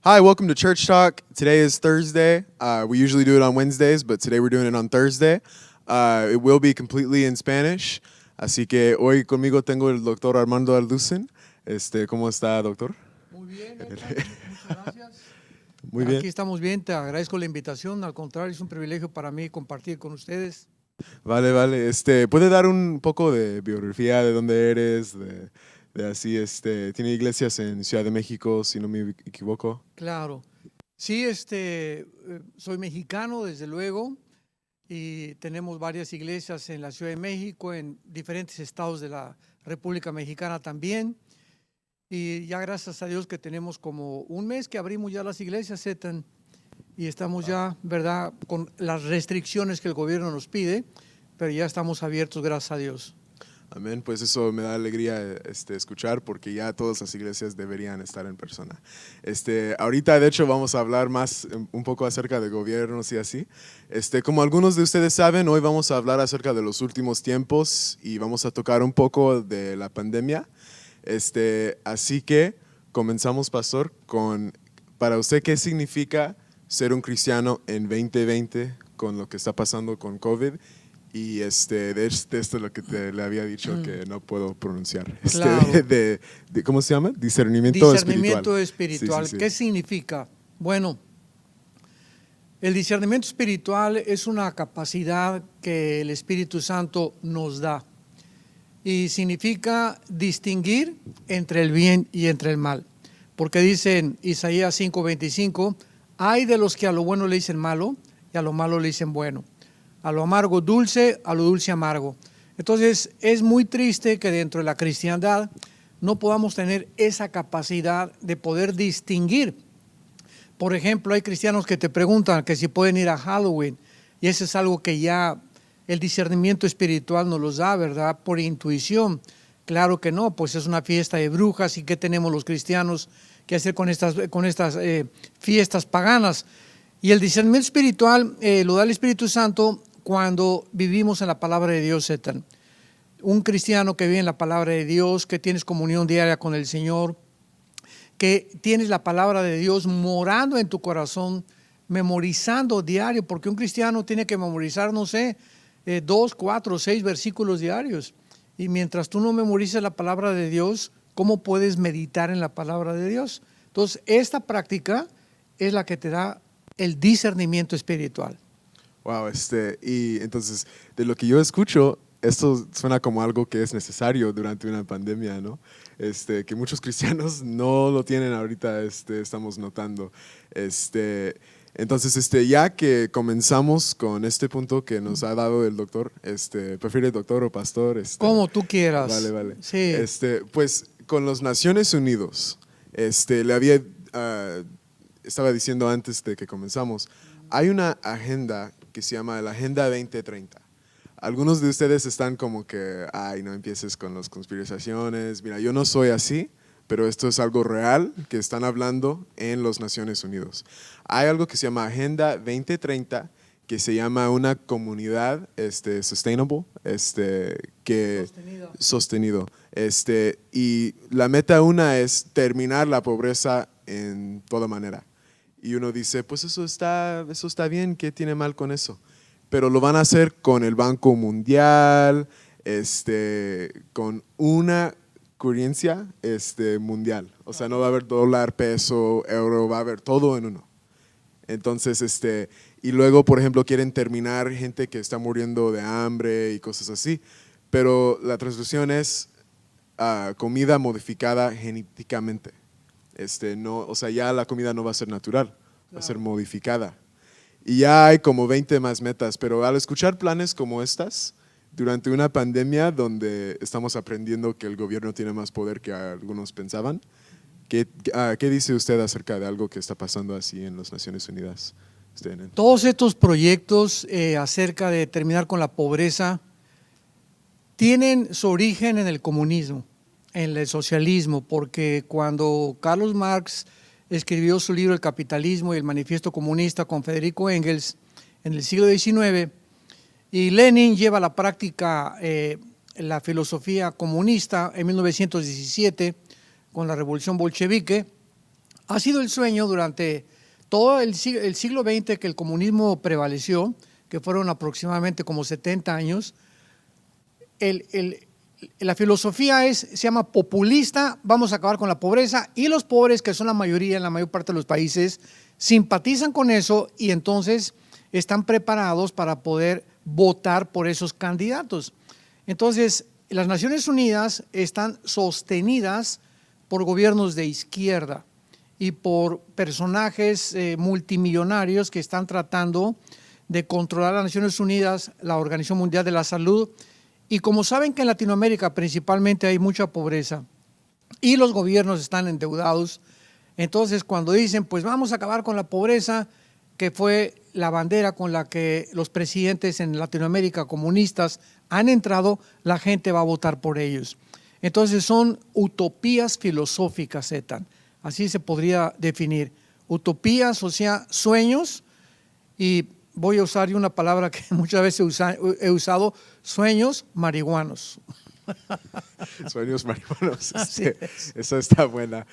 Hi, welcome to Church Talk. Today is Thursday. We usually do it on Wednesdays, but today we're doing it on Thursday. It will be completely in Spanish. Así que hoy conmigo tengo el doctor Armando Alducin. ¿Cómo está, doctor? Muy bien, muchas gracias. Muy bien. Aquí estamos bien, te agradezco la invitación. Al contrario, es un privilegio para mí compartir con ustedes. Vale. ¿Puede dar un poco de biografía de dónde eres? Tiene iglesias en Ciudad de México, si no me equivoco. Claro. Sí, soy mexicano, desde luego, y tenemos varias iglesias en la Ciudad de México, en diferentes estados de la República Mexicana también. Y ya gracias a Dios que tenemos como un mes que abrimos ya las iglesias, Ethan, y estamos ya, ¿verdad?, con las restricciones que el gobierno nos pide, pero ya estamos abiertos, gracias a Dios. Amén, pues eso me da alegría escuchar porque ya todas las iglesias deberían estar en persona. Ahorita de hecho vamos a hablar más un poco acerca de gobiernos y así. Como algunos de ustedes saben, hoy vamos a hablar acerca de los últimos tiempos y vamos a tocar un poco de la pandemia. Así que comenzamos, pastor, para usted, ¿qué significa ser un cristiano en 2020 con lo que está pasando con COVID? Y de esto es lo que le había dicho que no puedo pronunciar. Claro. ¿Cómo se llama? Discernimiento espiritual. Sí. ¿Qué significa? Bueno, el discernimiento espiritual es una capacidad que el Espíritu Santo nos da y significa distinguir entre el bien y entre el mal. Porque dice en Isaías 5:25, hay de los que a lo bueno le dicen malo y a lo malo le dicen bueno. A lo amargo dulce, a lo dulce amargo. Entonces es muy triste que dentro de la cristiandad no podamos tener esa capacidad de poder distinguir. Por ejemplo, hay cristianos que te preguntan que si pueden ir a Halloween, y eso es algo que ya el discernimiento espiritual nos los da, ¿verdad?, por intuición. Claro que no, pues es una fiesta de brujas, y ¿qué tenemos los cristianos que hacer con estas fiestas paganas? Y el discernimiento espiritual lo da el Espíritu Santo cuando vivimos en la palabra de Dios, Ethan. Un cristiano que vive en la palabra de Dios, que tienes comunión diaria con el Señor, que tienes la palabra de Dios morando en tu corazón, memorizando diario, porque un cristiano tiene que memorizar, 2, 4, 6 versículos diarios. Y mientras tú no memorices la palabra de Dios, ¿cómo puedes meditar en la palabra de Dios? Entonces, esta práctica es la que te da el discernimiento espiritual. Wow, y entonces, de lo que yo escucho, esto suena como algo que es necesario durante una pandemia, ¿no? Que muchos cristianos no lo tienen ahorita, estamos notando. Entonces, ya que comenzamos con este punto que nos ha dado el doctor, ¿prefiere doctor o pastor? Como tú quieras. Vale. Sí. Pues con los Naciones Unidos, estaba diciendo antes de que comenzamos, hay una agenda que se llama la Agenda 2030. Algunos de ustedes están como que, ay, no empieces con las conspiraciones. Mira, yo no soy así, pero esto es algo real que están hablando en las Naciones Unidas. Hay algo que se llama Agenda 2030, que se llama una comunidad sustainable, sostenido. Y la meta una es terminar la pobreza en toda manera. Y uno dice, pues eso está bien, ¿qué tiene mal con eso? Pero lo van a hacer con el Banco Mundial, con una currencia mundial. O sea, no va a haber dólar, peso, euro, va a haber todo en uno. Entonces, y luego, por ejemplo, quieren terminar gente que está muriendo de hambre y cosas así. Pero la traducción es comida modificada genéticamente. No, o sea, ya la comida no va a ser natural, va a ser modificada. Y ya hay como 20 más metas, pero al escuchar planes como estas, durante una pandemia donde estamos aprendiendo que el gobierno tiene más poder que algunos pensaban, ¿qué dice usted acerca de algo que está pasando así en las Naciones Unidas? Todos estos proyectos acerca de terminar con la pobreza tienen su origen en el comunismo, en el socialismo, porque cuando Carlos Marx escribió su libro El capitalismo y el manifiesto comunista con Federico Engels en el siglo XIX, Y Lenin lleva a la práctica la filosofía comunista en 1917 con la revolución bolchevique. Ha sido el sueño durante todo el siglo XX que el comunismo prevaleció, que fueron aproximadamente como 70 años. La filosofía se llama populista, vamos a acabar con la pobreza, y los pobres, que son la mayoría en la mayor parte de los países, simpatizan con eso y entonces están preparados para poder votar por esos candidatos. Entonces, las Naciones Unidas están sostenidas por gobiernos de izquierda y por personajes multimillonarios que están tratando de controlar las Naciones Unidas, la Organización Mundial de la Salud. Y como saben que en Latinoamérica principalmente hay mucha pobreza y los gobiernos están endeudados, entonces cuando dicen, pues vamos a acabar con la pobreza, que fue la bandera con la que los presidentes en Latinoamérica comunistas han entrado, la gente va a votar por ellos. Entonces son utopías filosóficas, Ethan. Así se podría definir. Utopías, o sea, sueños, y voy a usar una palabra que muchas veces he usado, sueños marihuanos. Sueños marihuanos. Esa está buena.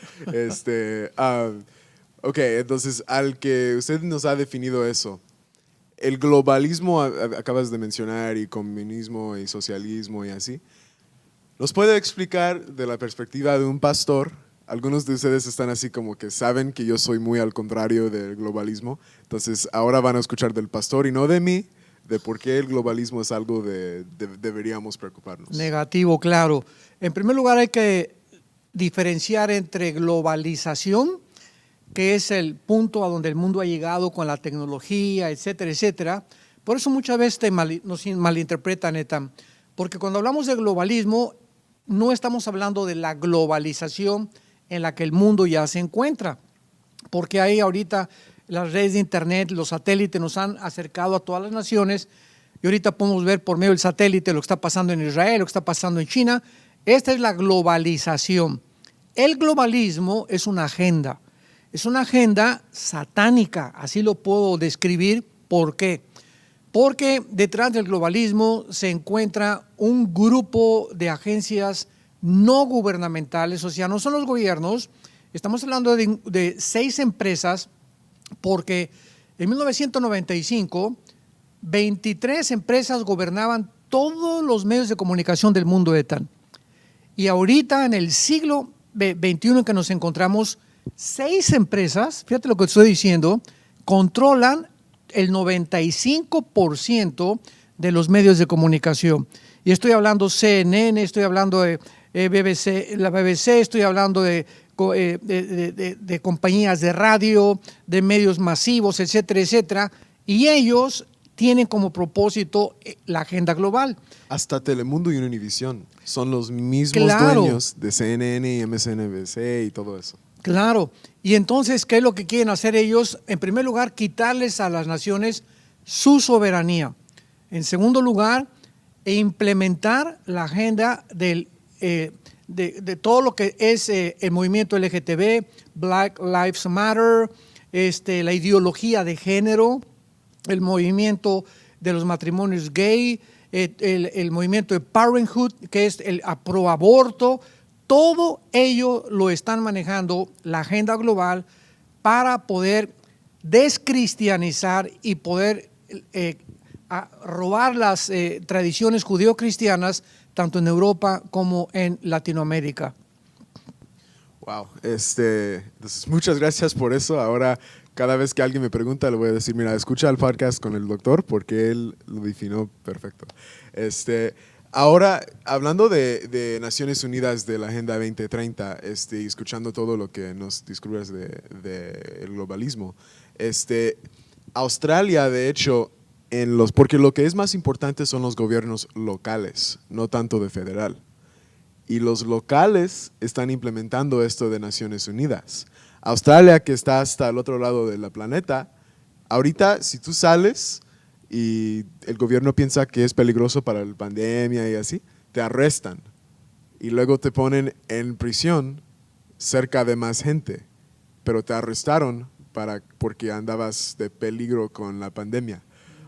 Ok, entonces, al que usted nos ha definido eso, el globalismo acabas de mencionar, y comunismo y socialismo y así, ¿nos puede explicar de la perspectiva de un pastor? Algunos de ustedes están así como que saben que yo soy muy al contrario del globalismo, entonces ahora van a escuchar del pastor y no de mí, de por qué el globalismo es algo deberíamos preocuparnos. Negativo, claro. En primer lugar hay que diferenciar entre globalización, que es el punto a donde el mundo ha llegado con la tecnología, etcétera, etcétera. Por eso muchas veces nos malinterpretan, Ethan, porque cuando hablamos de globalismo no estamos hablando de la globalización en la que el mundo ya se encuentra, porque hay ahorita las redes de internet, los satélites nos han acercado a todas las naciones y ahorita podemos ver por medio del satélite lo que está pasando en Israel, lo que está pasando en China. Esta es la globalización. El globalismo es una agenda satánica, así lo puedo describir. ¿Por qué? Porque detrás del globalismo se encuentra un grupo de agencias no gubernamentales, o sea, no son los gobiernos. Estamos hablando de 6 empresas, porque en 1995, 23 empresas gobernaban todos los medios de comunicación del mundo, Ethan. Y ahorita, en el siglo XXI en que nos encontramos, 6 empresas, fíjate lo que estoy diciendo, controlan el 95% de los medios de comunicación. Y estoy hablando CNN, estoy hablando de la BBC, estoy hablando de compañías de radio, de medios masivos, etcétera, etcétera. Y ellos tienen como propósito la agenda global. Hasta Telemundo y Univisión son los mismos dueños de CNN y MSNBC y todo eso. Claro, y entonces, ¿qué es lo que quieren hacer ellos? En primer lugar, quitarles a las naciones su soberanía. En segundo lugar, implementar la agenda de todo lo que es el movimiento LGTB, Black Lives Matter, la ideología de género, el movimiento de los matrimonios gay, el movimiento de Parenthood, que es el pro-aborto. Todo ello lo están manejando la agenda global para poder descristianizar y poder robar las tradiciones judío-cristianas tanto en Europa como en Latinoamérica. Wow, entonces muchas gracias por eso. Ahora, cada vez que alguien me pregunta, le voy a decir, mira, escucha el podcast con el doctor porque él lo definió perfecto. Ahora, hablando de Naciones Unidas, de la Agenda 2030, y escuchando todo lo que nos describes del globalismo, Australia, de hecho, porque lo que es más importante son los gobiernos locales, no tanto de federal. Y los locales están implementando esto de Naciones Unidas. Australia, que está hasta el otro lado del planeta, ahorita si tú sales y el gobierno piensa que es peligroso para la pandemia y así, te arrestan y luego te ponen en prisión cerca de más gente, pero te arrestaron porque andabas de peligro con la pandemia.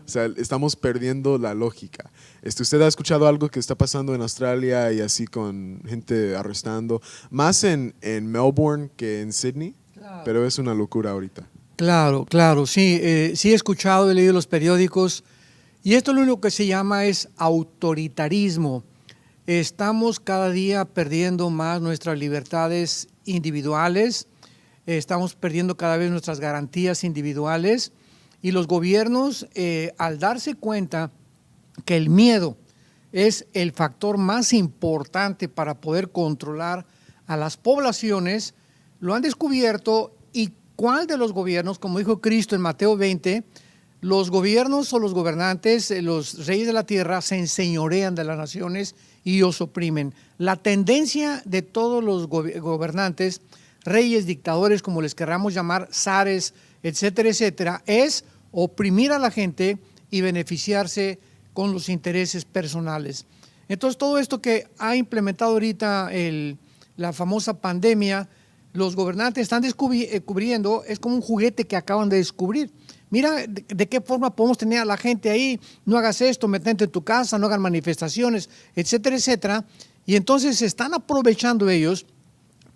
O sea, estamos perdiendo la lógica. ¿Usted ha escuchado algo que está pasando en Australia y así con gente arrestando? Más en Melbourne que en Sydney, Claro. pero es una locura ahorita. Claro, claro, sí, sí he escuchado, he leído los periódicos y esto lo único que se llama es autoritarismo. Estamos cada día perdiendo más nuestras libertades individuales, estamos perdiendo cada vez nuestras garantías individuales y los gobiernos, al darse cuenta que el miedo es el factor más importante para poder controlar a las poblaciones, lo han descubierto. ¿Y cuál de los gobiernos? Como dijo Cristo en Mateo 20, los gobiernos o los gobernantes, los reyes de la tierra, se enseñorean de las naciones y os oprimen. La tendencia de todos los gobernantes, reyes, dictadores, como les querramos llamar, zares, etcétera, etcétera, es oprimir a la gente y beneficiarse con los intereses personales. Entonces, todo esto que ha implementado ahorita la famosa pandemia, los gobernantes están descubriendo, es como un juguete que acaban de descubrir. Mira de qué forma podemos tener a la gente ahí, no hagas esto, metente en tu casa, no hagan manifestaciones, etcétera, etcétera. Y entonces se están aprovechando ellos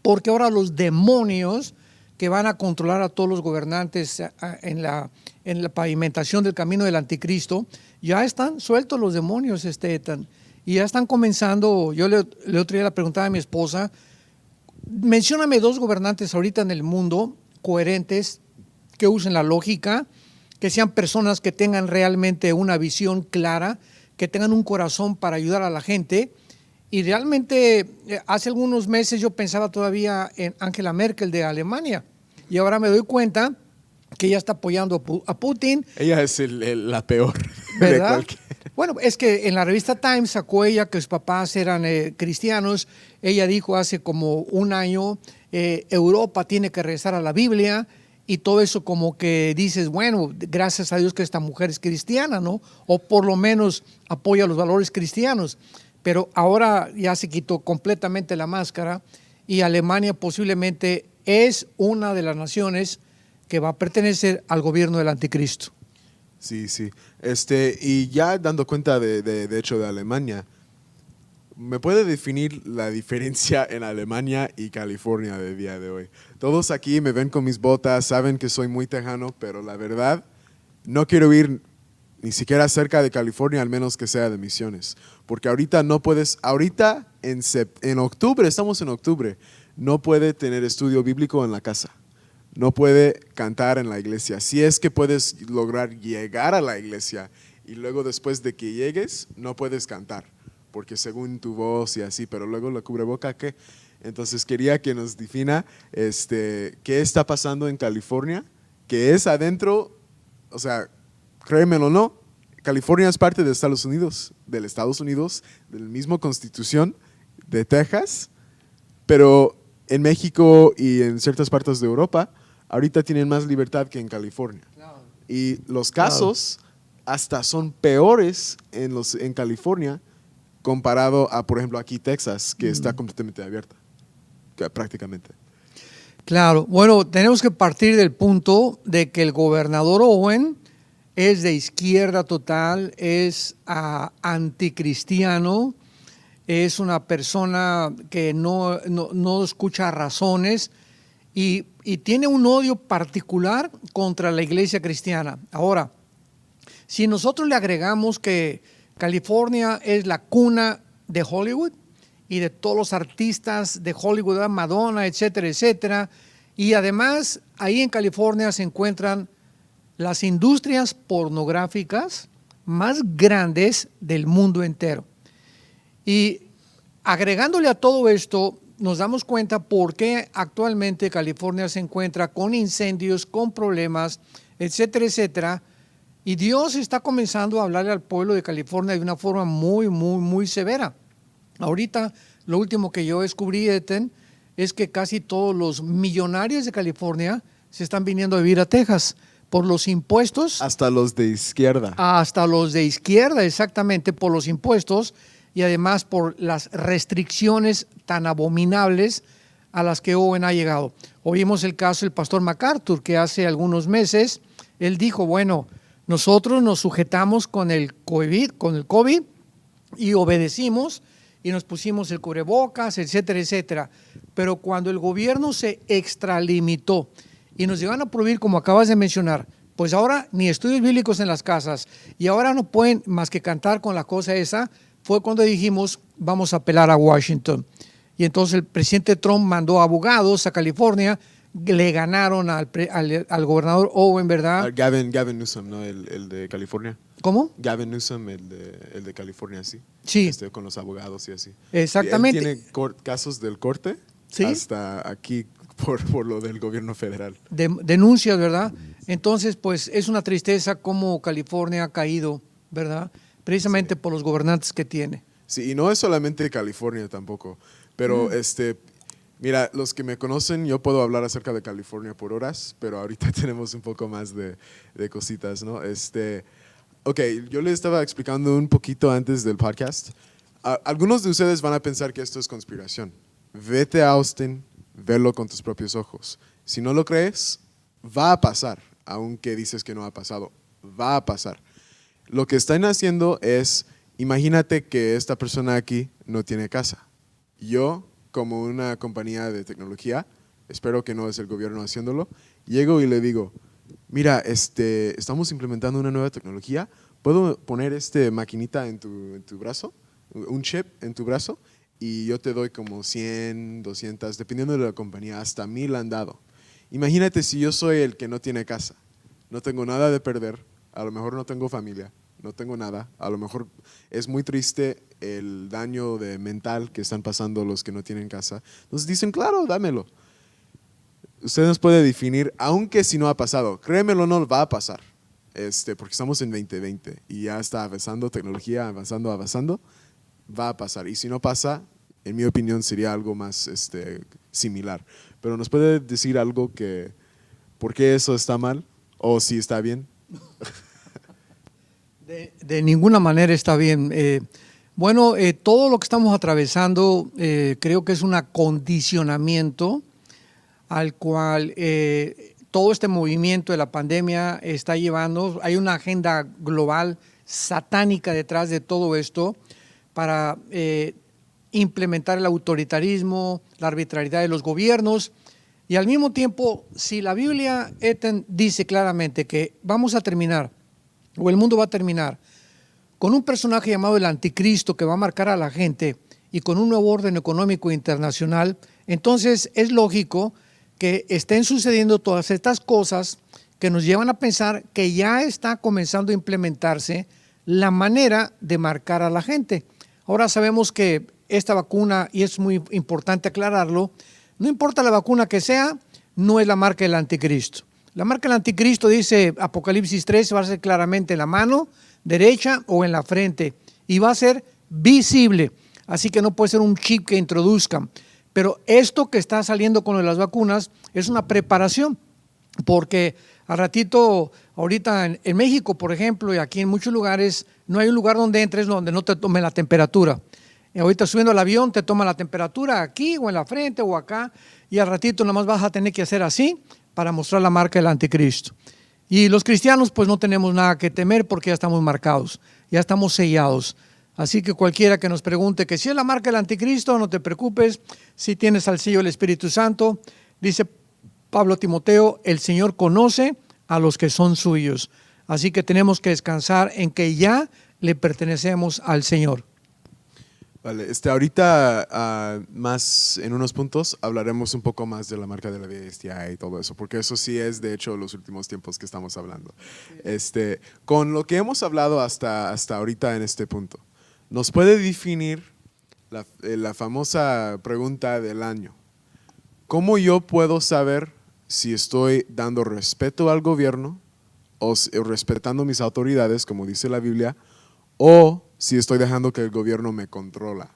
porque ahora los demonios que van a controlar a todos los gobernantes en la pavimentación del camino del anticristo, ya están sueltos los demonios, y ya están comenzando. Yo le otro día le preguntaba a mi esposa, mencióname 2 gobernantes ahorita en el mundo coherentes, que usen la lógica, que sean personas que tengan realmente una visión clara, que tengan un corazón para ayudar a la gente. Y realmente hace algunos meses yo pensaba todavía en Angela Merkel de Alemania y ahora me doy cuenta que ella está apoyando a Putin. Ella es la peor, ¿verdad? De cualquier. Bueno, es que en la revista Times sacó ella que sus papás eran cristianos. Ella dijo hace como un año, Europa tiene que regresar a la Biblia, y todo eso como que dices, bueno, gracias a Dios que esta mujer es cristiana, ¿no? O por lo menos apoya los valores cristianos. Pero ahora ya se quitó completamente la máscara y Alemania posiblemente es una de las naciones que va a pertenecer al gobierno del anticristo. Sí, sí. Y ya dando cuenta de hecho de Alemania, ¿me puede definir la diferencia en Alemania y California de día de hoy? Todos aquí me ven con mis botas, saben que soy muy tejano, pero la verdad no quiero ir ni siquiera cerca de California, al menos que sea de misiones. Porque ahorita no puedes, ahorita en octubre, estamos en octubre, no puede tener estudio bíblico en la casa. No puede cantar en la iglesia. Si es que puedes lograr llegar a la iglesia y luego después de que llegues, no puedes cantar, porque según tu voz y así, pero luego la cubreboca, ¿qué? Entonces quería que nos defina qué está pasando en California, que es adentro, o sea, créemelo o no, California es parte de Estados Unidos, del mismo Constitución de Texas, pero en México y en ciertas partes de Europa, ahorita tienen más libertad que en California. Claro. Y los casos hasta son peores en California comparado a, por ejemplo, aquí Texas, que está completamente abierta, prácticamente. Claro, bueno, tenemos que partir del punto de que el gobernador Owen es de izquierda total, es anticristiano, es una persona que no escucha razones y tiene un odio particular contra la iglesia cristiana. Ahora, si nosotros le agregamos que California es la cuna de Hollywood y de todos los artistas de Hollywood, Madonna, etcétera, etcétera, y además ahí en California se encuentran las industrias pornográficas más grandes del mundo entero. Y agregándole a todo esto, nos damos cuenta por qué actualmente California se encuentra con incendios, con problemas, etcétera, etcétera. Y Dios está comenzando a hablarle al pueblo de California de una forma muy, muy, muy severa. Ahorita, lo último que yo descubrí, Eten, es que casi todos los millonarios de California se están viniendo a vivir a Texas por los impuestos. Hasta los de izquierda. Hasta los de izquierda, exactamente, por los impuestos y además por las restricciones tan abominables a las que Owen ha llegado. Oímos el caso del pastor MacArthur, que hace algunos meses, él dijo, bueno, Nosotros nos sujetamos con el COVID y obedecimos y nos pusimos el cubrebocas, etcétera, etcétera. Pero cuando el gobierno se extralimitó y nos llegaron a prohibir, como acabas de mencionar, pues ahora ni estudios bíblicos en las casas y ahora no pueden más que cantar con la cosa esa, fue cuando dijimos vamos a apelar a Washington. Y entonces el presidente Trump mandó abogados a California, le ganaron al gobernador Owen, ¿verdad? Gavin Newsom, ¿no? El de California. ¿Cómo? Gavin Newsom, el de California, sí. Sí. Con los abogados y así. Exactamente. Y él tiene casos del corte, ¿sí?, hasta aquí por lo del gobierno federal. Denuncias, ¿verdad? Entonces, pues es una tristeza cómo California ha caído, ¿verdad? Precisamente por los gobernantes que tiene. Sí, y no es solamente California tampoco, pero mira, los que me conocen, yo puedo hablar acerca de California por horas, pero ahorita tenemos un poco más de cositas, ¿no? Ok, yo les estaba explicando un poquito antes del podcast. Algunos de ustedes van a pensar que esto es conspiración. Vete a Austin, verlo con tus propios ojos. Si no lo crees, va a pasar, aunque dices que no ha pasado, va a pasar. Lo que están haciendo es, imagínate que esta persona aquí no tiene casa. Yo, como una compañía de tecnología, espero que no es el gobierno haciéndolo, llego y le digo, mira, estamos implementando una nueva tecnología, ¿puedo poner maquinita en tu brazo? Un chip en tu brazo, y yo te doy como 100, 200, dependiendo de la compañía, hasta 1000 han dado. Imagínate si yo soy el que no tiene casa, no tengo nada de perder, a lo mejor no tengo familia, no tengo nada, a lo mejor es muy triste el daño mental que están pasando los que no tienen casa. Entonces dicen, claro, dámelo. Usted nos puede definir, aunque si no ha pasado, créemelo, no va a pasar, porque estamos en 2020 y ya está avanzando tecnología, avanzando, va a pasar. Y si no pasa, en mi opinión sería algo más similar. Pero nos puede decir algo ¿por qué eso está mal? ¿O si está bien? De ninguna manera está bien. Bueno, todo lo que estamos atravesando creo que es un acondicionamiento al cual todo este movimiento de la pandemia está llevando. Hay una agenda global satánica detrás de todo esto para implementar el autoritarismo, la arbitrariedad de los gobiernos. Y al mismo tiempo, si la Biblia dice claramente que vamos a terminar, o el mundo va a terminar, con un personaje llamado el Anticristo que va a marcar a la gente y con un nuevo orden económico internacional, entonces es lógico que estén sucediendo todas estas cosas que nos llevan a pensar que ya está comenzando a implementarse la manera de marcar a la gente. Ahora sabemos que esta vacuna, y es muy importante aclararlo, no importa la vacuna que sea, no es la marca del Anticristo. La marca del Anticristo, dice Apocalipsis 3, va a ser claramente en la mano derecha o en la frente y va a ser visible, así que no puede ser un chip que introduzcan. Pero esto que está saliendo con las vacunas es una preparación, porque al ratito, ahorita en México, por ejemplo, y aquí en muchos lugares, no hay un lugar donde entres donde no te tome la temperatura. Ahorita subiendo al avión te toma la temperatura aquí o en la frente o acá, y al ratito nada más vas a tener que hacer así para mostrar la marca del Anticristo. Y los cristianos pues no tenemos nada que temer porque ya estamos marcados, ya estamos sellados. Así que cualquiera que nos pregunte que si es la marca del Anticristo, no te preocupes, si tienes al sello del Espíritu Santo. Dice Pablo a Timoteo, el Señor conoce a los que son suyos. Así que tenemos que descansar en que ya le pertenecemos al Señor. Vale, ahorita más en unos puntos hablaremos un poco más de la marca de la bestia y todo eso, porque eso sí es de hecho los últimos tiempos que estamos hablando. Con lo que hemos hablado hasta ahorita en este punto, ¿nos puede definir la famosa pregunta del año? ¿Cómo yo puedo saber si estoy dando respeto al gobierno o respetando mis autoridades, como dice la Biblia, o si estoy dejando que el gobierno me controla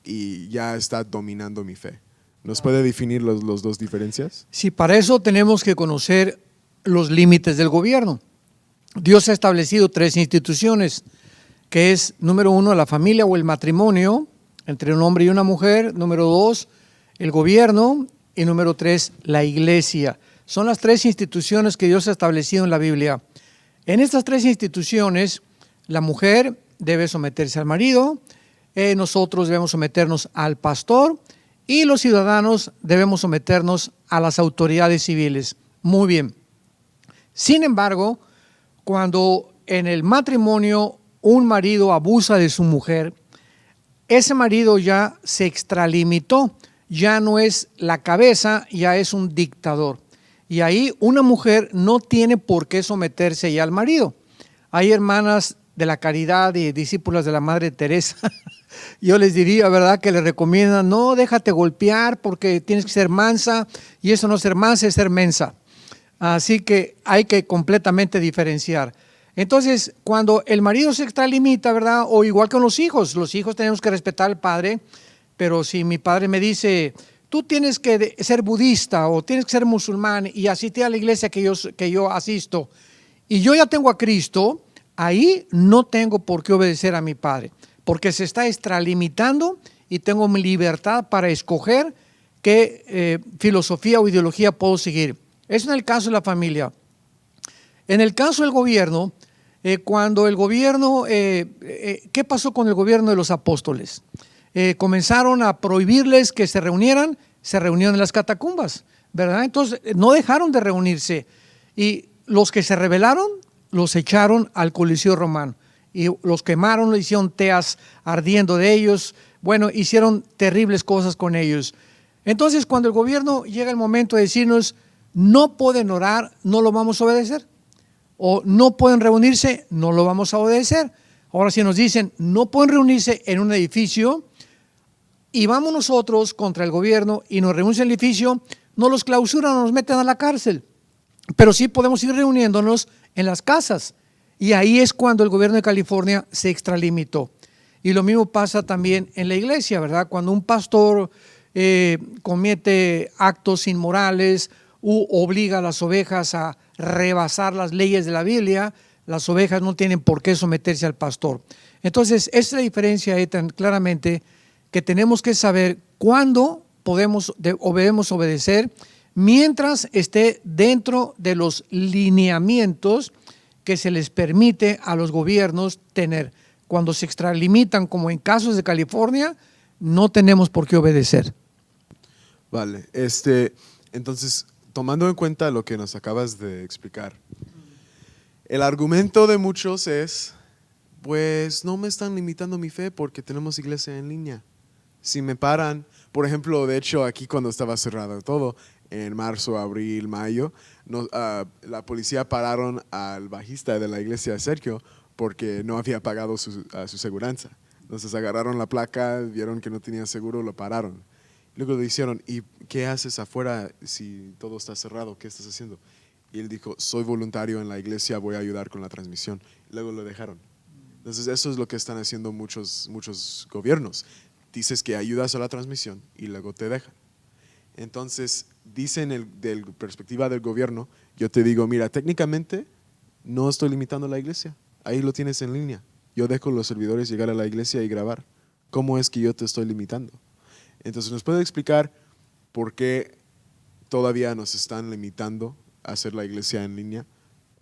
y ya está dominando mi fe? ¿Nos puede definir los dos diferencias? Sí, para eso tenemos que conocer los límites del gobierno. Dios ha establecido 3 instituciones, que es, número 1, la familia o el matrimonio entre un hombre y una mujer, número 2, el gobierno, y número 3, la iglesia. Son las 3 instituciones que Dios ha establecido en la Biblia. En estas tres instituciones, la mujer debe someterse al marido, nosotros debemos someternos al pastor y los ciudadanos debemos someternos a las autoridades civiles. Muy bien. Sin embargo, cuando en el matrimonio un marido abusa de su mujer, ese marido ya se extralimitó, ya no es la cabeza, ya es un dictador. Y ahí una mujer no tiene por qué someterse ya al marido. Hay hermanas de la caridad y discípulas de la Madre Teresa, yo les diría, ¿verdad?, que les recomiendan, no, déjate golpear porque tienes que ser mansa, y eso no es ser mansa, es ser mensa. Así que hay que completamente diferenciar. Entonces, cuando el marido se extralimita, ¿verdad?, o igual con los hijos tenemos que respetar al padre, pero si mi padre me dice, tú tienes que ser budista o tienes que ser musulmán y asistir a la iglesia que yo asisto, y yo ya tengo a Cristo, ahí no tengo por qué obedecer a mi padre, porque se está extralimitando y tengo mi libertad para escoger qué filosofía o ideología puedo seguir. Eso en el caso de la familia. En el caso del gobierno, cuando el gobierno, ¿qué pasó con el gobierno de los apóstoles? Comenzaron a prohibirles que se reunieran en las catacumbas, ¿verdad? Entonces no dejaron de reunirse y los que se rebelaron los echaron al Coliseo Romano y los quemaron, hicieron teas ardiendo de ellos, bueno, hicieron terribles cosas con ellos. Entonces cuando el gobierno llega el momento de decirnos no pueden orar, no lo vamos a obedecer, o no pueden reunirse, no lo vamos a obedecer. Ahora si nos dicen no pueden reunirse en un edificio y vamos nosotros contra el gobierno y nos reunimos en el edificio, no los clausuran, no nos meten a la cárcel, pero sí podemos ir reuniéndonos en las casas, y ahí es cuando el gobierno de California se extralimitó. Y lo mismo pasa también en la iglesia, ¿verdad? Cuando un pastor comete actos inmorales u obliga a las ovejas a rebasar las leyes de la Biblia, las ovejas no tienen por qué someterse al pastor. Entonces, esa es la diferencia, Ethan, claramente, que tenemos que saber cuándo debemos obedecer mientras esté dentro de los lineamientos que se les permite a los gobiernos tener. Cuando se extralimitan, como en casos de California, no tenemos por qué obedecer. Vale, entonces, tomando en cuenta lo que nos acabas de explicar, el argumento de muchos es, pues no me están limitando mi fe porque tenemos iglesia en línea. Si me paran, por ejemplo, de hecho aquí cuando estaba cerrado todo, en marzo, abril, mayo, la policía pararon al bajista de la iglesia, Sergio, porque no había pagado su seguranza. Entonces agarraron la placa, vieron que no tenía seguro, lo pararon. Luego le dijeron, ¿y qué haces afuera si todo está cerrado? ¿Qué estás haciendo? Y él dijo, soy voluntario en la iglesia, voy a ayudar con la transmisión. Luego lo dejaron. Entonces eso es lo que están haciendo muchos gobiernos. Dices que ayudas a la transmisión y luego te dejan. Entonces, dicen de la perspectiva del gobierno, yo te digo, mira, técnicamente no estoy limitando la iglesia. Ahí lo tienes en línea. Yo dejo a los servidores llegar a la iglesia y grabar. ¿Cómo es que yo te estoy limitando? Entonces, ¿nos puede explicar por qué todavía nos están limitando a hacer la iglesia en línea?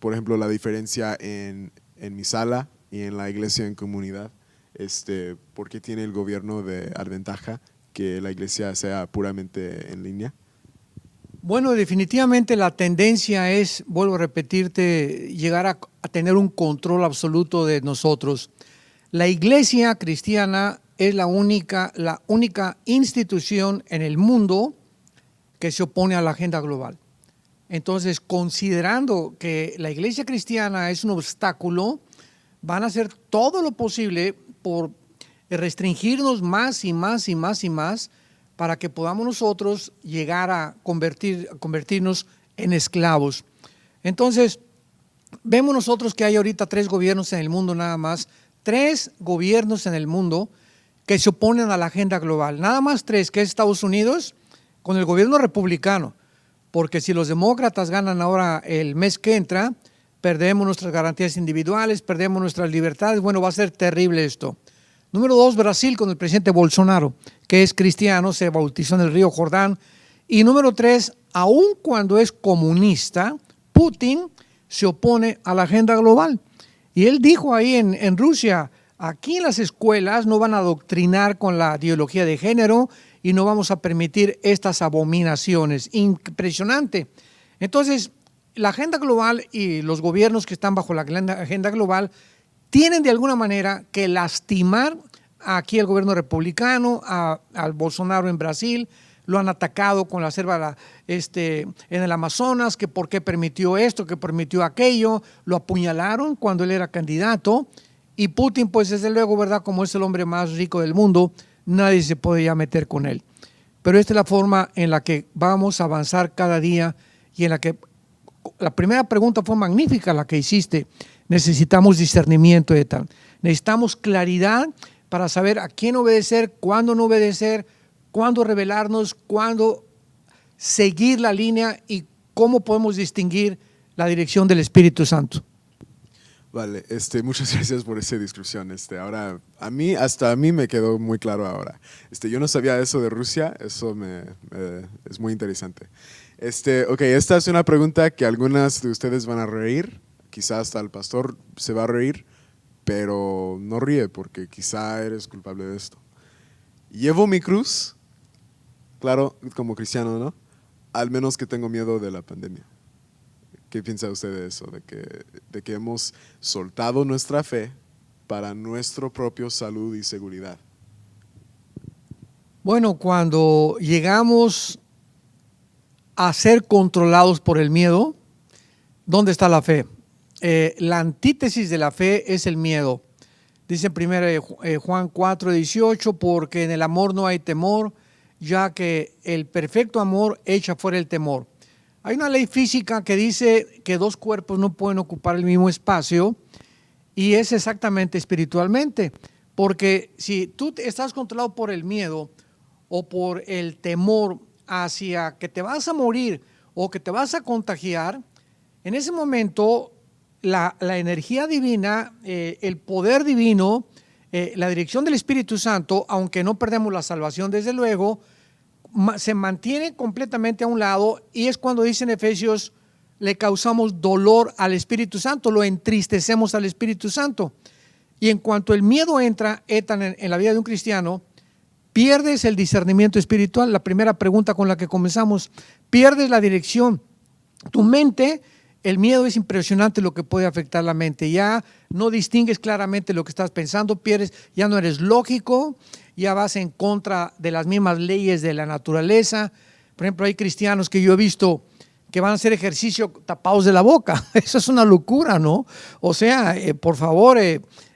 Por ejemplo, la diferencia en mi sala y en la iglesia en comunidad. ¿Por qué tiene el gobierno de ventaja que la iglesia sea puramente en línea? Bueno, definitivamente la tendencia es, vuelvo a repetirte, llegar a tener un control absoluto de nosotros. La iglesia cristiana es la única institución en el mundo que se opone a la agenda global. Entonces, considerando que la iglesia cristiana es un obstáculo, van a hacer todo lo posible por restringirnos más y más y más y más para que podamos nosotros llegar a convertirnos en esclavos. Entonces, vemos nosotros que hay ahorita 3 gobiernos en el mundo nada más, 3 gobiernos en el mundo que se oponen a la agenda global. Nada más 3, que es Estados Unidos, con el gobierno republicano, porque si los demócratas ganan ahora el mes que entra, perdemos nuestras garantías individuales, perdemos nuestras libertades, bueno, va a ser terrible esto. Número 2, Brasil, con el presidente Bolsonaro, que es cristiano, se bautizó en el río Jordán. Y número 3, aun cuando es comunista, Putin se opone a la agenda global. Y él dijo ahí en Rusia, aquí en las escuelas no van a adoctrinar con la ideología de género y no vamos a permitir estas abominaciones. Impresionante. Entonces, la agenda global y los gobiernos que están bajo la agenda global tienen de alguna manera que lastimar aquí al gobierno republicano, al Bolsonaro en Brasil. Lo han atacado con la selva en el Amazonas, que por qué permitió esto, que permitió aquello. Lo apuñalaron cuando él era candidato. Y Putin, pues desde luego, ¿verdad? Como es el hombre más rico del mundo, nadie se puede ya meter con él. Pero esta es la forma en la que vamos a avanzar cada día y en la que la primera pregunta fue magnífica la que hiciste. Necesitamos discernimiento de tal. Necesitamos claridad para saber a quién obedecer, cuándo no obedecer, cuándo rebelarnos, cuándo seguir la línea y cómo podemos distinguir la dirección del Espíritu Santo. Vale, muchas gracias por esa descripción. Ahora, hasta a mí me quedó muy claro ahora. Yo no sabía eso de Rusia, eso es muy interesante. Ok, esta es una pregunta que algunas de ustedes van a reír, quizás hasta el pastor se va a reír, pero no ríe porque quizá eres culpable de esto. ¿Llevo mi cruz? Claro, como cristiano, ¿no? Al menos que tengo miedo de la pandemia. ¿Qué piensa usted de eso? De que hemos soltado nuestra fe para nuestra propia salud y seguridad. Bueno, cuando llegamos a ser controlados por el miedo, ¿dónde está la fe? La antítesis de la fe es el miedo. Dice en 1 Juan 4:18, porque en el amor no hay temor, ya que el perfecto amor echa fuera el temor. Hay una ley física que dice que dos cuerpos no pueden ocupar el mismo espacio y es exactamente espiritualmente, porque si tú estás controlado por el miedo o por el temor hacia que te vas a morir o que te vas a contagiar, en ese momento la energía divina, el poder divino, la dirección del Espíritu Santo, aunque no perdemos la salvación desde luego, se mantiene completamente a un lado y es cuando dice en Efesios, le causamos dolor al Espíritu Santo, lo entristecemos al Espíritu Santo. Y en cuanto el miedo entra en la vida de un cristiano, pierdes el discernimiento espiritual. La primera pregunta con la que comenzamos, pierdes la dirección. Tu mente, el miedo es impresionante lo que puede afectar la mente. Ya no distingues claramente lo que estás pensando, pierdes, ya no eres lógico, ya vas en contra de las mismas leyes de la naturaleza. Por ejemplo, hay cristianos que yo he visto que van a hacer ejercicio tapados de la boca. Eso es una locura, ¿no? O sea, por favor,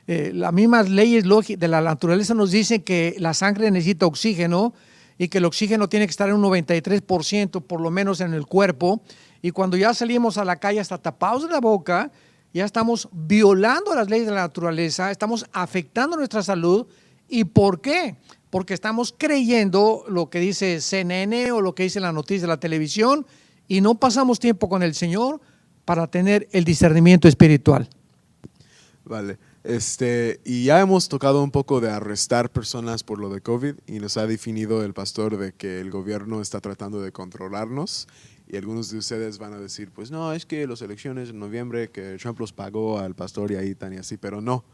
las mismas leyes de la naturaleza nos dicen que la sangre necesita oxígeno y que el oxígeno tiene que estar en un 93% por lo menos en el cuerpo. Y cuando ya salimos a la calle hasta tapados de la boca, ya estamos violando las leyes de la naturaleza, estamos afectando nuestra salud. ¿Y por qué? Porque estamos creyendo lo que dice CNN o lo que dice la noticia de la televisión y no pasamos tiempo con el Señor para tener el discernimiento espiritual. Vale, y ya hemos tocado un poco de arrestar personas por lo de COVID y nos ha definido el pastor de que el gobierno está tratando de controlarnos y algunos de ustedes van a decir, pues no, es que las elecciones en noviembre que Trump los pagó al pastor y ahí tan y así, pero no.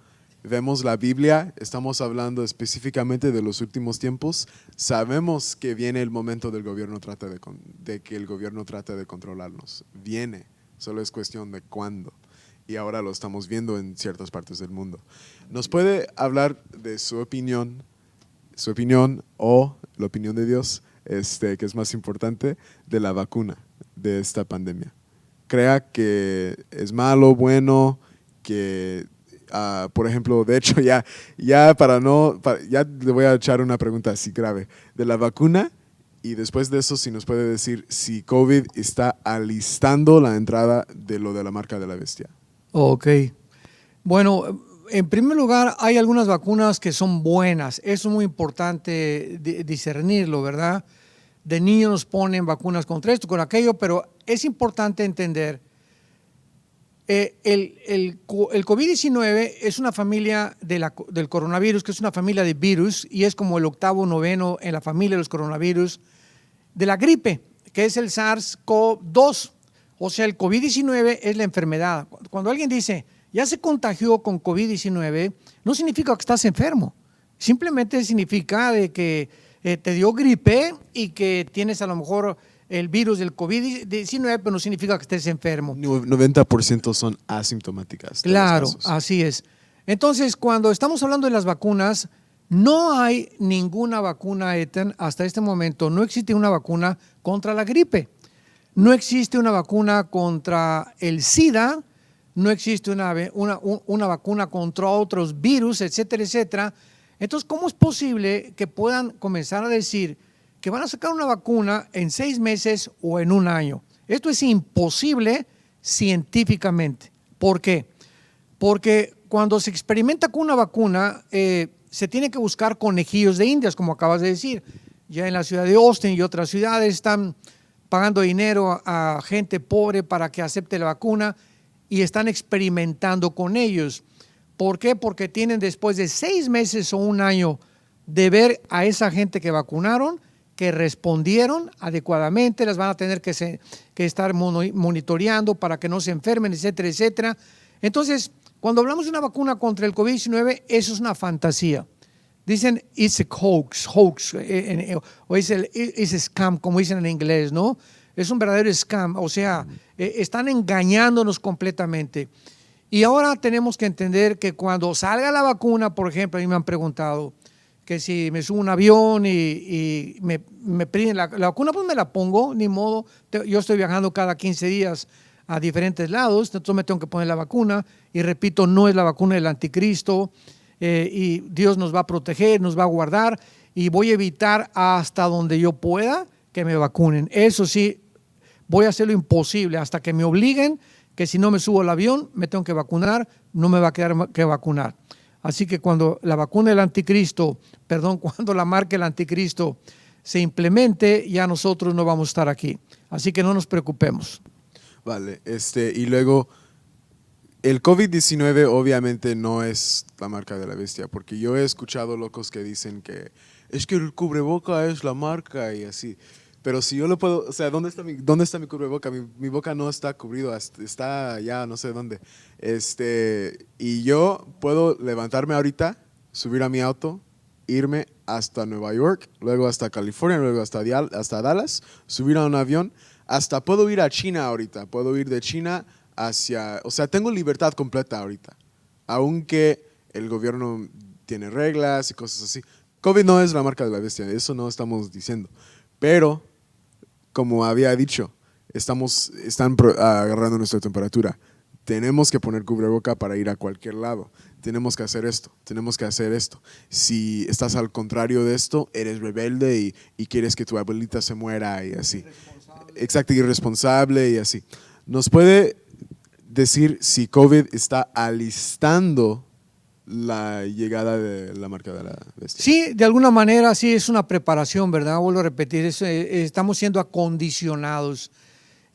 Vemos la Biblia, estamos hablando específicamente de los últimos tiempos, sabemos que viene el momento del gobierno de que el gobierno trate de controlarnos, viene, solo es cuestión de cuándo y ahora lo estamos viendo en ciertas partes del mundo. ¿Nos puede hablar de su opinión o la opinión de Dios, que es más importante, de la vacuna de esta pandemia? ¿Crea que es malo, bueno, que por ejemplo, de hecho ya le voy a echar una pregunta así grave de la vacuna y después de eso si nos puede decir si COVID está alistando la entrada de lo de la marca de la bestia? Ok, bueno, en primer lugar hay algunas vacunas que son buenas, eso es muy importante discernirlo, ¿verdad? De niños nos ponen vacunas contra esto, con aquello, pero es importante entender el COVID-19 es una familia del coronavirus, que es una familia de virus y es como el octavo, noveno en la familia de los coronavirus, de la gripe, que es el SARS-CoV-2 O sea, el COVID-19 es la enfermedad. Cuando alguien dice, ya se contagió con COVID-19, no significa que estás enfermo. Simplemente significa de que te dio gripe y que tienes a lo mejor el virus del COVID-19, pero no significa que estés enfermo. 90% son asintomáticas. Claro, así es. Entonces, cuando estamos hablando de las vacunas, no hay ninguna vacuna, Ethan, hasta este momento. No existe una vacuna contra la gripe. No existe una vacuna contra el SIDA. No existe una vacuna contra otros virus, etcétera, etcétera. Entonces, ¿cómo es posible que puedan comenzar a decir que van a sacar una vacuna en 6 meses o en 1 año? Esto es imposible científicamente. ¿Por qué? Porque cuando se experimenta con una vacuna, se tiene que buscar conejillos de indias, como acabas de decir. Ya en la ciudad de Austin y otras ciudades están pagando dinero a gente pobre para que acepte la vacuna y están experimentando con ellos. ¿Por qué? Porque tienen después de 6 meses o 1 año de ver a esa gente que vacunaron, que respondieron adecuadamente, las van a tener que estar monitoreando para que no se enfermen, etcétera, etcétera. Entonces, cuando hablamos de una vacuna contra el COVID-19, eso es una fantasía. Dicen, it's a hoax, o es a scam, como dicen en inglés, ¿no? Es un verdadero scam, o sea, están engañándonos completamente. Y ahora tenemos que entender que cuando salga la vacuna, por ejemplo, a mí me han preguntado que si me subo a un avión y me piden la vacuna, pues me la pongo, ni modo. Yo estoy viajando cada 15 días a diferentes lados, entonces me tengo que poner la vacuna. Y repito, no es la vacuna del anticristo, y Dios nos va a proteger, nos va a guardar, y voy a evitar hasta donde yo pueda que me vacunen. Eso sí, voy a hacer lo imposible hasta que me obliguen, que si no me subo al avión, me tengo que vacunar, no me va a quedar que vacunar. Así que cuando la vacuna del anticristo, cuando la marca del anticristo se implemente, ya nosotros no vamos a estar aquí. Así que no nos preocupemos. Vale, y luego, el COVID-19 obviamente no es la marca de la bestia, porque yo he escuchado locos que dicen que es que el cubreboca es la marca y así. Pero si yo lo puedo, o sea, ¿dónde está mi cubreboca? Mi boca no está cubrido, está ya no sé dónde. Y yo puedo levantarme ahorita, subir a mi auto, irme hasta Nueva York, luego hasta California, luego hasta Dallas, subir a un avión, hasta puedo ir a China ahorita, puedo ir de China hacia, o sea, tengo libertad completa ahorita, aunque el gobierno tiene reglas y cosas así. COVID no es la marca de la bestia, eso no estamos diciendo, pero como había dicho, están agarrando nuestra temperatura. Tenemos que poner cubreboca para ir a cualquier lado. Tenemos que hacer esto, tenemos que hacer esto. Si estás al contrario de esto, eres rebelde y quieres que tu abuelita se muera y así. Exacto, irresponsable y así. ¿Nos puede decir si COVID está alistando la llegada de la marca de la bestia? Sí, de alguna manera sí es una preparación, ¿verdad? Vuelvo a repetir, estamos siendo acondicionados.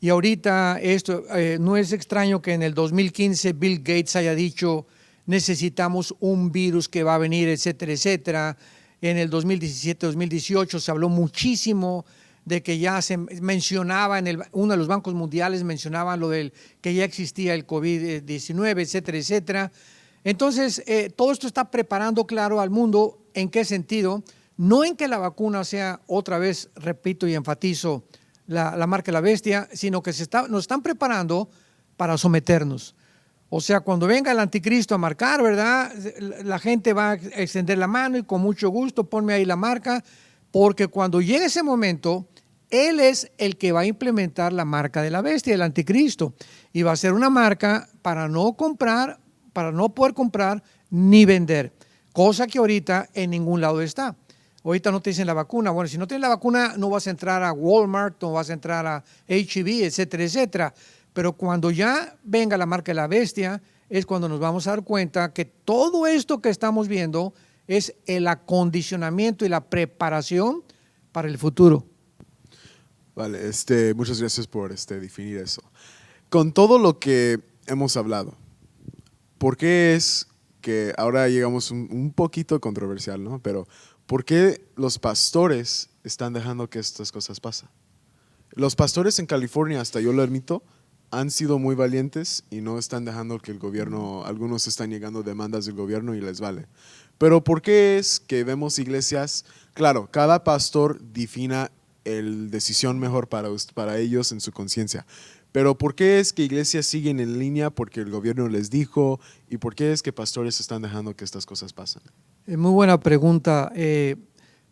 Y ahorita esto no es extraño que en el 2015 Bill Gates haya dicho necesitamos un virus que va a venir, etcétera, etcétera. En el 2017-2018 se habló muchísimo de que ya se mencionaba uno de los bancos mundiales mencionaba lo del que ya existía el COVID-19, etcétera, etcétera. Entonces, todo esto está preparando, claro, al mundo. ¿En qué sentido? No en que la vacuna sea, otra vez, repito y enfatizo, la marca de la bestia, sino que nos están preparando para someternos. O sea, cuando venga el anticristo a marcar, ¿verdad? La gente va a extender la mano y con mucho gusto ponme ahí la marca, porque cuando llegue ese momento, él es el que va a implementar la marca de la bestia, el anticristo, y va a ser una marca para no poder comprar ni vender, cosa que ahorita en ningún lado está. Ahorita no te dicen la vacuna. Bueno, si no tienes la vacuna, no vas a entrar a Walmart, no vas a entrar a H-E-B, etcétera, etcétera. Pero cuando ya venga la marca de la bestia, es cuando nos vamos a dar cuenta que todo esto que estamos viendo es el acondicionamiento y la preparación para el futuro. Vale, muchas gracias por definir eso. Con todo lo que hemos hablado, ¿por qué es que ahora llegamos un poquito controversial, ¿no? Pero ¿por qué los pastores están dejando que estas cosas pasen? Los pastores en California, hasta yo lo admito, han sido muy valientes y no están dejando que el gobierno, algunos están llegando demandas del gobierno y les vale. Pero ¿por qué es que vemos iglesias? Claro, cada pastor defina la decisión mejor para ellos en su conciencia. Pero ¿por qué es que iglesias siguen en línea? Porque el gobierno les dijo. ¿Y por qué es que pastores están dejando que estas cosas pasen? Muy buena pregunta.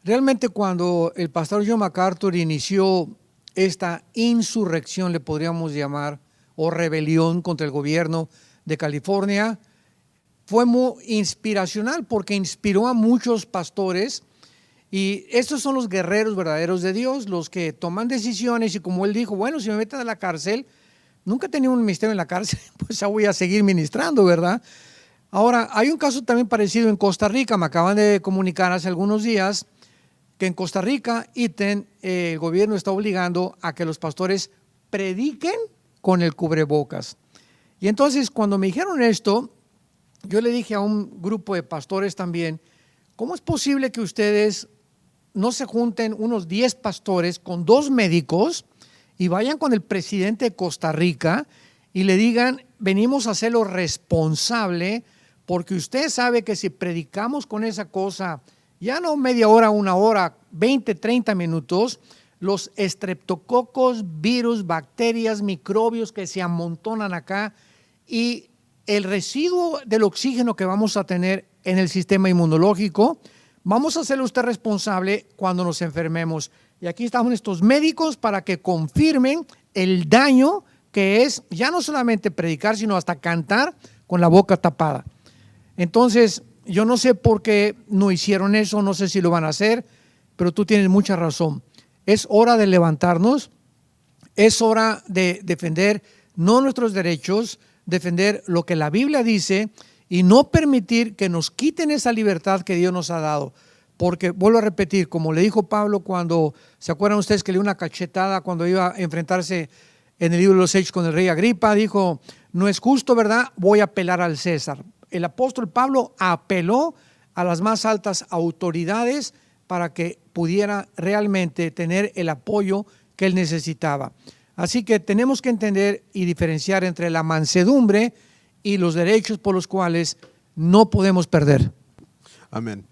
Realmente cuando el pastor John MacArthur inició esta insurrección, le podríamos llamar, o rebelión contra el gobierno de California, fue muy inspiracional porque inspiró a muchos pastores, y estos son los guerreros verdaderos de Dios, los que toman decisiones, y como él dijo, bueno, si me meten a la cárcel, nunca he tenido un ministerio en la cárcel, pues ya voy a seguir ministrando, ¿verdad? Ahora, hay un caso también parecido en Costa Rica, me acaban de comunicar hace algunos días que en Costa Rica, el gobierno está obligando a que los pastores prediquen con el cubrebocas. Y entonces cuando me dijeron esto, yo le dije a un grupo de pastores también, ¿cómo es posible que ustedes no se junten unos 10 pastores con 2 médicos y vayan con el presidente de Costa Rica y le digan, venimos a hacerlo responsable, porque usted sabe que si predicamos con esa cosa, ya no media hora, 1 hora, 20, 30 minutos, los estreptococos, virus, bacterias, microbios que se amontonan acá, y el residuo del oxígeno que vamos a tener en el sistema inmunológico, vamos a hacerlo usted responsable cuando nos enfermemos. Y aquí estamos estos médicos para que confirmen el daño que es ya no solamente predicar, sino hasta cantar con la boca tapada. Entonces, yo no sé por qué no hicieron eso, no sé si lo van a hacer, pero tú tienes mucha razón. Es hora de levantarnos, es hora de defender no nuestros derechos, defender lo que la Biblia dice y no permitir que nos quiten esa libertad que Dios nos ha dado. Porque, vuelvo a repetir, como le dijo Pablo cuando, ¿se acuerdan ustedes que le dio una cachetada cuando iba a enfrentarse en el libro de los Hechos con el rey Agripa? Dijo, no es justo, ¿verdad? Voy a apelar al César. El apóstol Pablo apeló a las más altas autoridades para que pudiera realmente tener el apoyo que él necesitaba. Así que tenemos que entender y diferenciar entre la mansedumbre y los derechos por los cuales no podemos perder. Amén.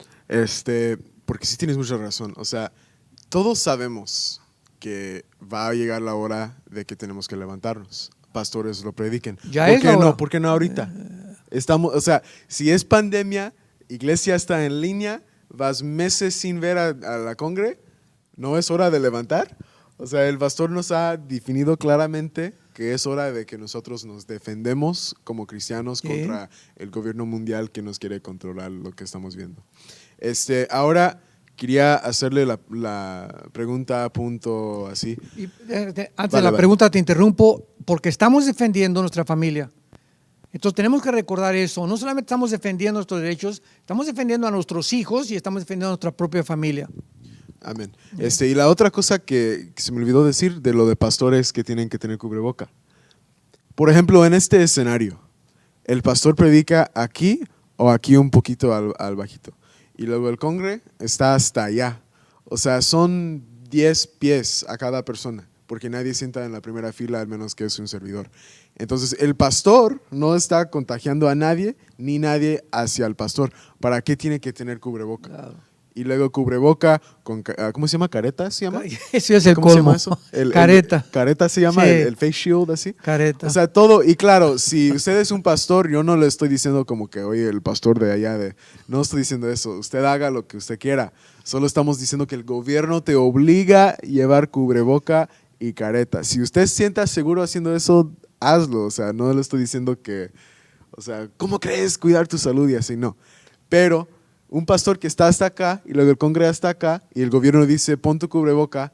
Porque sí tienes mucha razón. O sea, todos sabemos que va a llegar la hora de que tenemos que levantarnos. Pastores lo prediquen. Ya ¿Por es qué la hora. no? ¿Por qué no ahorita? O sea, si es pandemia, iglesia está en línea, vas meses sin ver a la congre, ¿no es hora de levantar? O sea, el pastor nos ha definido claramente que es hora de que nosotros nos defendemos como cristianos contra el gobierno mundial que nos quiere controlar lo que estamos viendo. Ahora quería hacerle la pregunta a punto así. Y, antes de la pregunta te interrumpo, porque estamos defendiendo nuestra familia. Entonces tenemos que recordar eso. No solamente estamos defendiendo nuestros derechos, estamos defendiendo a nuestros hijos y estamos defendiendo a nuestra propia familia. Amén. Y la otra cosa que se me olvidó decir de lo de pastores que tienen que tener cubreboca. Por ejemplo, en este escenario, el pastor predica aquí o aquí un poquito al bajito. Y luego el congre está hasta allá. O sea, son 10 pies a cada persona, porque nadie sienta en la primera fila al menos que es un servidor. Entonces, el pastor no está contagiando a nadie, ni nadie hacia el pastor. ¿Para qué tiene que tener cubreboca? Claro. Y luego cubreboca con, ¿cómo se llama? ¿Careta se llama? Eso es el ¿Cómo colmo. se llama eso? Careta. Careta se llama, sí. el face shield así. Careta. O sea, todo. Y claro, si usted es un pastor, yo no le estoy diciendo como que, oye, el pastor de allá, no estoy diciendo eso. Usted haga lo que usted quiera. Solo estamos diciendo que el gobierno te obliga a llevar cubreboca y careta. Si usted se sienta seguro haciendo eso, hazlo. O sea, no le estoy diciendo que, o sea, ¿cómo crees cuidar tu salud y así? No. Pero un pastor que está hasta acá y luego el congreso está acá y el gobierno dice pon tu cubreboca,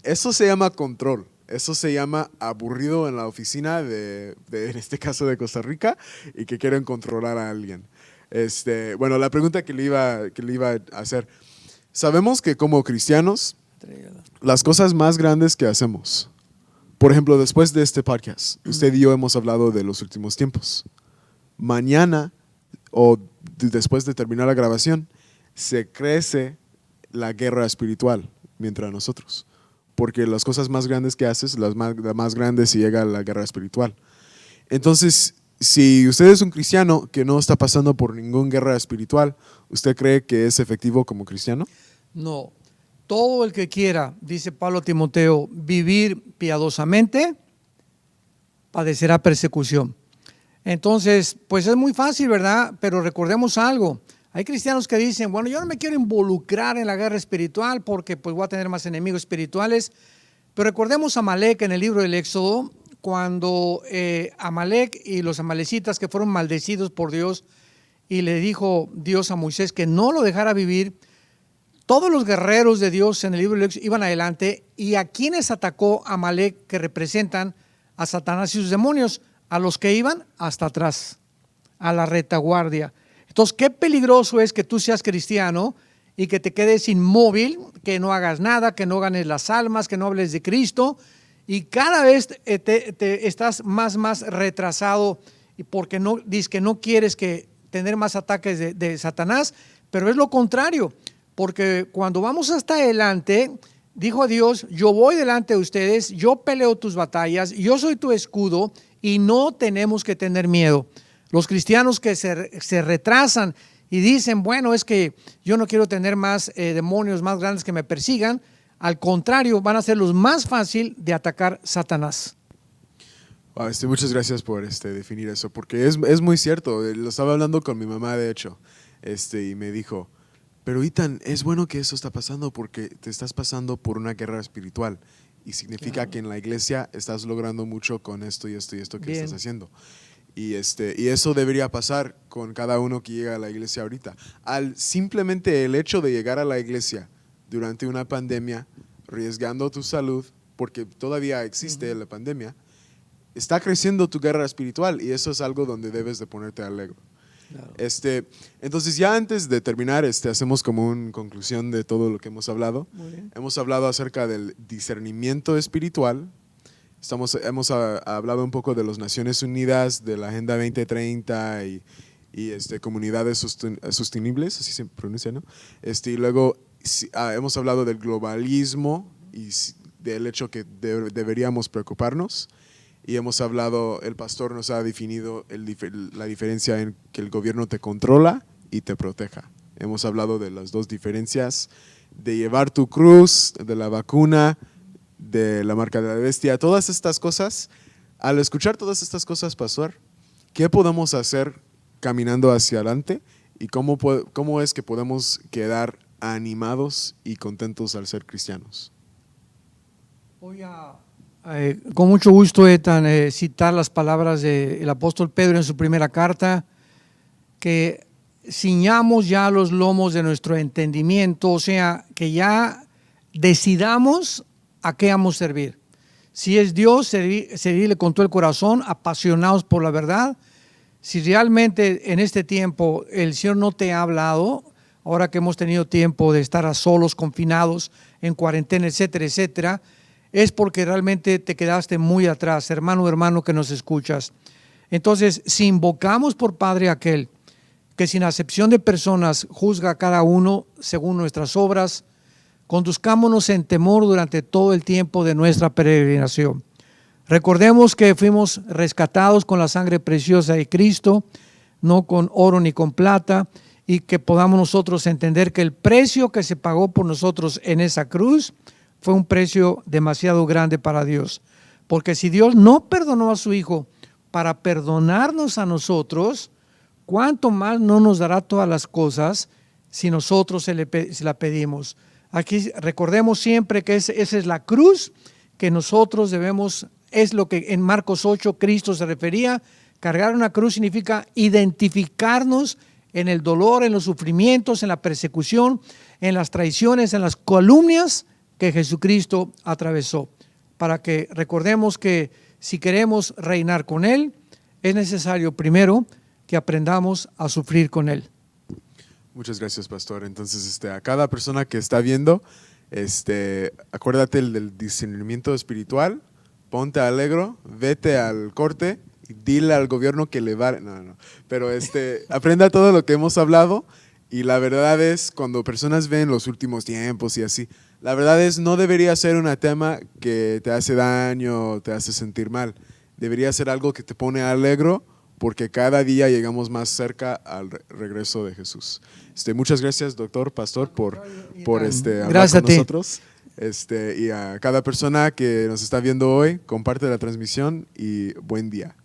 eso se llama control, eso se llama aburrido en la oficina en este caso de Costa Rica y que quieren controlar a alguien. Bueno, la pregunta que le iba a hacer, sabemos que como cristianos las cosas más grandes que hacemos, por ejemplo, después de este podcast, usted y yo hemos hablado de los últimos tiempos. Mañana o después de terminar la grabación, se crece la guerra espiritual mientras nosotros. porque las cosas más grandes que haces, la más grande si llega a la guerra espiritual. Entonces, si usted es un cristiano que no está pasando por ninguna guerra espiritual, ¿usted cree que es efectivo como cristiano? No. Todo el que quiera, dice Pablo a Timoteo, vivir piadosamente, padecerá persecución. Entonces, pues es muy fácil, ¿verdad? Pero recordemos algo. Hay cristianos que dicen, bueno, yo no me quiero involucrar en la guerra espiritual porque pues voy a tener más enemigos espirituales. Pero recordemos a Amalek en el libro del Éxodo, cuando Amalek y los amalecitas que fueron maldecidos por Dios, y le dijo Dios a Moisés que no lo dejara vivir, todos los guerreros de Dios en el libro del Éxodo iban adelante. ¿Y a quienes atacó Amalek, que representan a Satanás y sus demonios? A los que iban hasta atrás, a la retaguardia. Entonces, qué peligroso es que tú seas cristiano y que te quedes inmóvil, que no hagas nada, que no ganes las almas, que no hables de Cristo, y cada vez te estás más retrasado porque no, dices que no quieres tener más ataques de Satanás, pero es lo contrario, porque cuando vamos hasta adelante, dijo Dios, yo voy delante de ustedes, yo peleo tus batallas, yo soy tu escudo, y no tenemos que tener miedo. Los cristianos que se retrasan y dicen, bueno, es que yo no quiero tener más demonios más grandes que me persigan, al contrario, van a ser los más fácil de atacar Satanás. Muchas gracias por definir eso, porque es muy cierto. Lo estaba hablando con mi mamá, de hecho, y me dijo, pero Ethan, es bueno que eso está pasando porque te estás pasando por una guerra espiritual. Y significa Claro. que en la iglesia estás logrando mucho con esto y esto y esto que Bien. estás haciendo. Y eso debería pasar con cada uno que llega a la iglesia ahorita. Simplemente el hecho de llegar a la iglesia durante una pandemia, arriesgando tu salud, porque todavía existe la pandemia, está creciendo tu guerra espiritual y eso es algo donde debes de ponerte alegre. Claro. Entonces ya antes de terminar, hacemos como una conclusión de todo lo que hemos hablado. Muy bien. Hemos hablado acerca del discernimiento espiritual. Hemos hablado un poco de las Naciones Unidas, de la Agenda 2030 y comunidades sostenibles, así se pronuncia, ¿no? Y luego hemos hablado del globalismo y del hecho que deberíamos preocuparnos. Y hemos hablado, el pastor nos ha definido la diferencia en que el gobierno te controla y te proteja. Hemos hablado de las dos diferencias, de llevar tu cruz, de la vacuna, de la marca de la bestia, todas estas cosas. Al escuchar todas estas cosas, pastor, ¿qué podemos hacer caminando hacia adelante? ¿Y cómo es que podemos quedar animados y contentos al ser cristianos? Voy a con mucho gusto, Ethan, citar las palabras del apóstol Pedro en su primera carta, que ciñamos ya los lomos de nuestro entendimiento, o sea, que ya decidamos a qué vamos a servir. Si es Dios, servirle con todo el corazón, apasionados por la verdad. Si realmente en este tiempo el Señor no te ha hablado, ahora que hemos tenido tiempo de estar a solos, confinados, en cuarentena, etcétera, etcétera, es porque realmente te quedaste muy atrás, hermano o hermano que nos escuchas. Entonces, si invocamos por Padre aquel que sin acepción de personas juzga a cada uno según nuestras obras, conduzcámonos en temor durante todo el tiempo de nuestra peregrinación. Recordemos que fuimos rescatados con la sangre preciosa de Cristo, no con oro ni con plata, y que podamos nosotros entender que el precio que se pagó por nosotros en esa cruz fue un precio demasiado grande para Dios. Porque si Dios no perdonó a su Hijo para perdonarnos a nosotros, ¿cuánto más no nos dará todas las cosas si nosotros se la pedimos? Aquí recordemos siempre que esa es la cruz que nosotros debemos, es lo que en Marcos 8 Cristo se refería. Cargar una cruz significa identificarnos en el dolor, en los sufrimientos, en la persecución, en las traiciones, en las calumnias que Jesucristo atravesó, para que recordemos que si queremos reinar con Él, es necesario primero que aprendamos a sufrir con Él. Muchas gracias, pastor. Entonces, a cada persona que está viendo, acuérdate del discernimiento espiritual, ponte alegre, vete al corte y dile al gobierno que le va. No. Pero aprenda todo lo que hemos hablado Y la verdad es, cuando personas ven los últimos tiempos y así, la verdad es, no debería ser un tema que te hace daño, te hace sentir mal. Debería ser algo que te pone alegre, porque cada día llegamos más cerca al regreso de Jesús. Muchas gracias, doctor, pastor, por hablar Gracias con a ti. nosotros. Y a cada persona que nos está viendo hoy, comparte la transmisión y buen día.